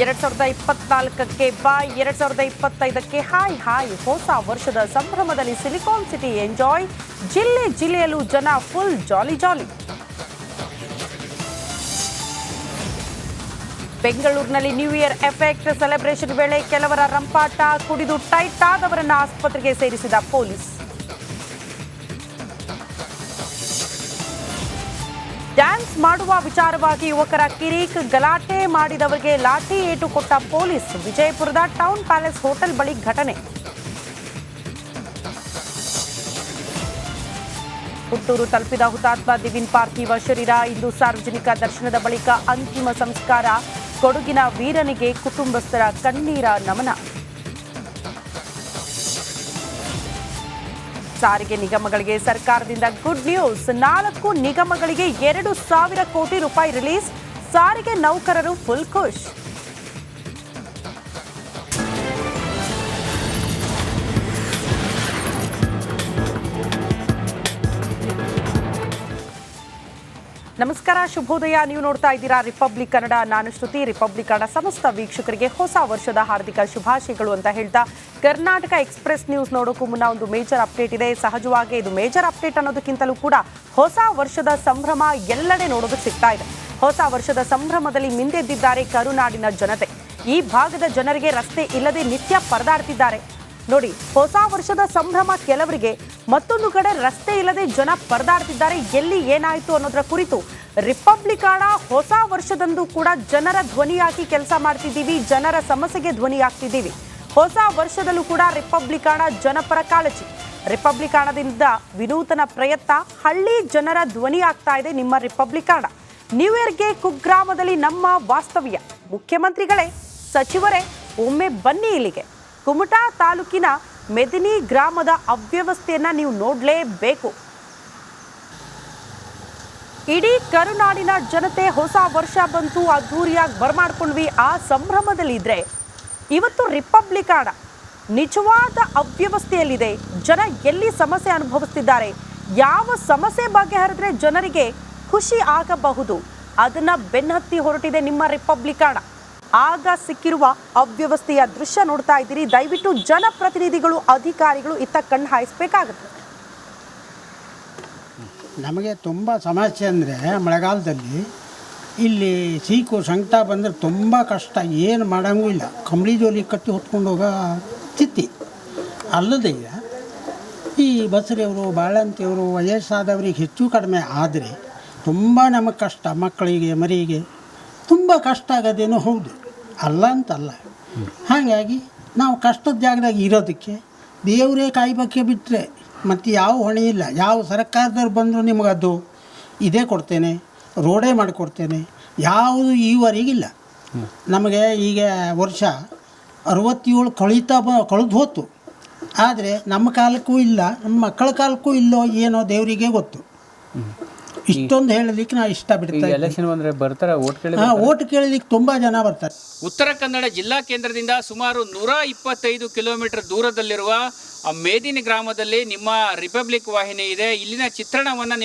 2024ಕ್ಕೆ ಬಾಯ್, 2025ಕ್ಕೆ hi. ಹೊಸ ವರ್ಷದ ಸಂಭ್ರಮದಲ್ಲಿ ಸಿಲಿಕಾನ್ ಸಿಟಿ ಎಂಜಾಯ್. ಜಿಲ್ಲೆಯಲ್ಲೂ ಜನ ಫುಲ್ ಜಾಲಿ. ಬೆಂಗಳೂರಿನಲ್ಲಿ ನ್ಯೂ ಇಯರ್ ಎಫೆಕ್ಟ್ ಸೆಲೆಬ್ರೇಷನ್ ವೇಳೆ ಕೆಲವರ ರಂಪಾಟ, ಕುಡಿದು ಟೈಟ್ ಆದವರನ್ನ ಆಸ್ಪತ್ರೆಗೆ ಸೇರಿಸಿದ ಪೊಲೀಸ್. ಡ್ಯಾನ್ಸ್ ಮಾಡುವ ವಿಚಾರವಾಗಿ ಯುವಕರ ಕಿರಿಕ್, ಗಲಾಟೆ ಮಾಡಿದವರಿಗೆ ಲಾಠಿ ಏಟು ಕೊಟ್ಟ ಪೊಲೀಸ್. ವಿಜಯಪುರದ ಟೌನ್ ಪ್ಯಾಲೇಸ್ ಹೋಟೆಲ್ ಬಳಿ ಘಟನೆ. ಹುಟ್ಟೂರು ತಲುಪಿದ ಹುತಾತ್ಮ ದಿವಿನ್ ಪಾರ್ಥಿವ ಶರೀರ ಇಂದು ಸಾರ್ವಜನಿಕ ದರ್ಶನದ ಬಳಿಕ ಅಂತಿಮ ಸಂಸ್ಕಾರ. ಕೊಡಗಿನ ವೀರನಿಗೆ ಕುಟುಂಬಸ್ಥರ ಕಣ್ಣೀರ ನಮನ. ಸಾರಿಗೆ ನಿಗಮಗಳಿಗೆ ಸರ್ಕಾರದಿಂದ ಗುಡ್ ನ್ಯೂಸ್. 4 ನಿಗಮಗಳಿಗೆ 2,000 ಕೋಟಿ ರೂಪಾಯಿ ರಿಲೀಸ್. ಸಾರಿಗೆ ನೌಕರರು ಫುಲ್ ಖುಷ್. ನಮಸ್ಕಾರ, ಶುಭೋದಯ. ನೀವು ನೋಡ್ತಾ ಇದ್ದೀರಾ ರಿಪಬ್ಲಿಕ್ ಕನ್ನಡ. ನಾನು ಶ್ರುತಿ. ರಿಪಬ್ಲಿಕ್ ಕನ್ನಡ ಸಮಸ್ತ ವೀಕ್ಷಕರಿಗೆ ಹೊಸ ವರ್ಷದ ಹಾರ್ದಿಕ ಶುಭಾಶಯಗಳು ಅಂತ ಹೇಳ್ತಾ, ಕರ್ನಾಟಕ ಎಕ್ಸ್ಪ್ರೆಸ್ ನ್ಯೂಸ್ ನೋಡೋಕ್ಕೂ ಮುನ್ನ ಒಂದು ಮೇಜರ್ ಅಪ್ಡೇಟ್ ಇದೆ. ಸಹಜವಾಗಿ ಇದು ಮೇಜರ್ ಅಪ್ಡೇಟ್ ಅನ್ನೋದಕ್ಕಿಂತಲೂ ಕೂಡ ಹೊಸ ವರ್ಷದ ಸಂಭ್ರಮ ಎಲ್ಲೆಡೆ ನೋಡೋದಕ್ಕೆ ಸಿಗ್ತಾ ಇದೆ. ಹೊಸ ವರ್ಷದ ಸಂಭ್ರಮದಲ್ಲಿ ಮಿಂದೆದ್ದಿದ್ದಾರೆ ಕರುನಾಡಿನ ಜನತೆ. ಈ ಭಾಗದ ಜನರಿಗೆ ರಸ್ತೆ ಇಲ್ಲದೆ ನಿತ್ಯ ಪರದಾಡ್ತಿದ್ದಾರೆ. ನೋಡಿ, ಹೊಸ ವರ್ಷದ ಸಂಭ್ರಮ ಕೆಲವರಿಗೆ, ಮತ್ತೊಂದು ಕಡೆ ರಸ್ತೆ ಇಲ್ಲದೆ ಜನ ಪರದಾಡ್ತಿದ್ದಾರೆ. ಎಲ್ಲಿ ಏನಾಯಿತು ಅನ್ನೋದರ ಕುರಿತು ರಿಪಬ್ಲಿಕಾಣ ಹೊಸ ವರ್ಷದಂದು ಕೂಡ ಜನರ ಧ್ವನಿಯಾಗಿ ಕೆಲಸ ಮಾಡ್ತಿದ್ದೀವಿ, ಜನರ ಸಮಸ್ಯೆಗೆ ಧ್ವನಿಯಾಗ್ತಿದ್ದೀವಿ. ಹೊಸ ವರ್ಷದಲ್ಲೂ ಕೂಡ ರಿಪಬ್ಲಿಕಾಣ ಜನಪರ ಕಾಳಜಿ. ರಿಪಬ್ಲಿಕಾಣದಿಂದ ವಿನೂತನ ಪ್ರಯತ್ನ, ಹಳ್ಳಿ ಜನರ ಧ್ವನಿ ಆಗ್ತಾ ಇದೆ ನಿಮ್ಮ ರಿಪಬ್ಲಿಕಾಣ. ನ್ಯೂ ಇಯರ್ಗೆ ಕುಗ್ರಾಮದಲ್ಲಿ ನಮ್ಮ ವಾಸ್ತವ್ಯ. ಮುಖ್ಯಮಂತ್ರಿಗಳೇ, ಸಚಿವರೇ, ಒಮ್ಮೆ ಬನ್ನಿ ಇಲ್ಲಿಗೆ. ಕುಮಟಾ ತಾಲೂಕಿನ ಮೆದಿನಿ ಗ್ರಾಮದ ಅವ್ಯವಸ್ಥೆಯನ್ನ ನೀವು ನೋಡಲೇಬೇಕು. ಇಡೀ ಕರುನಾಡಿನ ಜನತೆ ಹೊಸ ವರ್ಷ ಬಂತು, ಅದ್ಧೂರಿಯಾಗಿ ಬರಮಾಡ್ಕೊಂಡ್ವಿ, ಆ ಸಂಭ್ರಮದಲ್ಲಿ ಇದ್ರೆ, ಇವತ್ತು ರಿಪಬ್ಲಿಕಾಣ ನಿಜವಾದ ಅವ್ಯವಸ್ಥೆಯಲ್ಲಿದೆ. ಜನ ಎಲ್ಲಿ ಸಮಸ್ಯೆ ಅನುಭವಿಸ್ತಿದ್ದಾರೆ, ಯಾವ ಸಮಸ್ಯೆ ಬಗೆಹರಿದ್ರೆ ಜನರಿಗೆ ಖುಷಿ ಆಗಬಹುದು, ಅದನ್ನ ಬೆನ್ನತ್ತಿ ಹೊರಟಿದೆ ನಿಮ್ಮ ರಿಪಬ್ಲಿಕಾಣ. ಆಗ ಸಿಕ್ಕಿರುವ ಅವ್ಯವಸ್ಥೆಯ ದೃಶ್ಯ ನೋಡ್ತಾ ಇದ್ದೀರಿ. ದಯವಿಟ್ಟು ಜನಪ್ರತಿನಿಧಿಗಳು, ಅಧಿಕಾರಿಗಳು ಇತ್ತ ಕಣ್ಣು ಹಾಯಿಸಬೇಕಾಗುತ್ತೆ. ನಮಗೆ ತುಂಬ ಸಮಸ್ಯೆ ಅಂದರೆ ಮಳೆಗಾಲದಲ್ಲಿ ಇಲ್ಲಿ ಸೀಕು ಸಂಕಟ ಬಂದರೆ ತುಂಬ ಕಷ್ಟ. ಏನು ಮಾಡೋಂಗೂ ಇಲ್ಲ. ಕಂಬಳಿ ಜೋಲಿ ಕಟ್ಟಿ ಹೊತ್ಕೊಂಡು ಹೋಗೋ ಸ್ಥಿತಿ. ಅಲ್ಲದೆ ಈ ಬಸರಿಯವರು, ಬಾಳಂತಿಯವರು, ವಯಸ್ಸಾದವರಿಗೆ ಹೆಚ್ಚು ಕಡಿಮೆ ಆದರೆ ತುಂಬ ನಮಗೆ ಕಷ್ಟ. ಮಕ್ಕಳಿಗೆ, ಮರಿಗೆ ತುಂಬ ಕಷ್ಟ ಆಗೋದೇನೋ ಹೌದು, ಅಲ್ಲ ಅಂತಲ್ಲ. ಹಾಗಾಗಿ ನಾವು ಕಷ್ಟದ ಜಾಗದಾಗ ಇರೋದಕ್ಕೆ ದೇವರೇ ಕಾಯ್ಬೇಕೆ ಬಿಟ್ಟರೆ ಮತ್ತು ಯಾವ ಹೊಣೆ ಇಲ್ಲ. ಯಾವ ಸರ್ಕಾರದವ್ರು ಬಂದರೂ ನಿಮಗದು ಇದೇ ಕೊಡ್ತೇನೆ, ರೋಡೇ ಮಾಡಿಕೊಡ್ತೇನೆ, ಯಾವುದು ಈವರೆಗಿಲ್ಲ. ನಮಗೆ ಈಗ ವರ್ಷ 67 ಕಳೆದು ಹೋತು. ಆದರೆ ನಮ್ಮ ಕಾಲಕ್ಕೂ ಇಲ್ಲ, ನಮ್ಮ ಮಕ್ಕಳ ಕಾಲಕ್ಕೂ ಇಲ್ಲೋ ಏನೋ ದೇವರಿಗೆ ಗೊತ್ತು. ಇಷ್ಟೊಂದು ಹೇಳಲಿಕ್ಕೆ ನಾವು ಇಷ್ಟ ಬಿಡ್ತೇವೆ. ಎಲೆಕ್ಷನ್ ಬಂದರೆ ಬರ್ತಾರೆ, ಓಟ್ ಕೇಳಲಿಕ್ಕೆ ತುಂಬ ಜನ ಬರ್ತಾರೆ. ಉತ್ತರ ಕನ್ನಡ ಜಿಲ್ಲಾ ಕೇಂದ್ರದಿಂದ ಸುಮಾರು 125 ಕಿಲೋಮೀಟರ್ ದೂರದಲ್ಲಿರುವ ಮೇದಿನಿ ಗ್ರಾಮದಲ್ಲಿ ನಿಮ್ಮ ರಿಪಬ್ಲಿಕ್ ವಾಹಿನಿ ಇದೆ. ಇಲ್ಲಿನ ಚಿತ್ರಣವನ್ನು